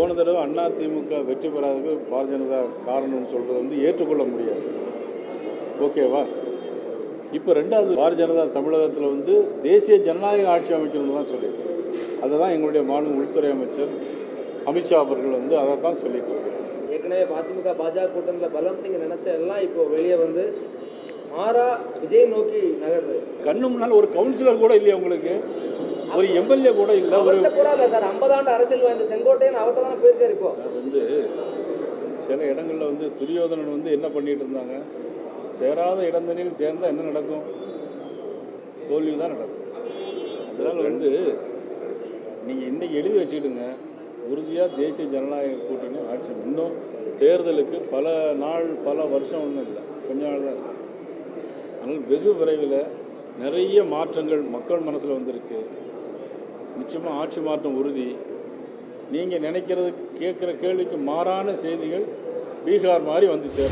போன தடவை அதிமுக வெற்றி பெறாததுக்கு பாரதிய ஜனதா காரணம்னு சொல்கிறது வந்து ஏற்றுக்கொள்ள முடியாது. ஓகேவா? இப்போ ரெண்டாவது பாரதிய ஜனதா தமிழகத்தில் வந்து தேசிய ஜனநாயக ஆட்சி அமைக்கணும்னு தான் சொல்லியிருக்கு. அதை தான் எங்களுடைய மாநில உள்துறை அமைச்சர் அமித்ஷா அவர்கள் வந்து அதை தான் சொல்லிட்டு இருக்காங்க. ஏற்கனவே அதிமுக பாஜக கூட்டணியில் பலம் நீங்கள் நினச்ச எல்லாம் இப்போ வெளியே வந்து மாறா விஜய் நோக்கி நகர்வு. கண்ணு முன்னால் ஒரு கவுன்சிலர் கூட இல்லையா உங்களுக்கு? ஒரு எம்எல்ஏ கூட இல்லை. ஒரு கூட இல்லை சார். 50 ஆண்டு அரசியல் வாய்ந்த செங்கோட்டையன் அவர்கிட்ட தானே போயிருக்காரு. இப்போ வந்து சில இடங்களில் வந்து துரியோதனன் வந்து என்ன பண்ணிட்டு இருந்தாங்க, சேராத இடந்தனில் சேர்ந்தால் என்ன நடக்கும்? தோல்வி தான் நடக்கும். அதனால் வந்து நீங்கள் இன்றைக்கி எழுதி வச்சுக்கிடுங்க, உறுதியாக தேசிய ஜனநாயக கூட்டணி ஆட்சி. இன்னும் தேர்தலுக்கு பல நாள் பல வருஷம் ஒன்றும் இல்லை, கொஞ்ச நாள் தான். அதனால் வெகு விரைவில் நிறைய மாற்றங்கள் மக்கள் மனசில் வந்திருக்கு. நிச்சயமாக ஆட்சி மாற்றம் உறுதி. நீங்கள் நினைக்கிறது கேட்குற கேள்விக்கு மாறான செய்திகள் பீகார் மாதிரி வந்து சேரும்.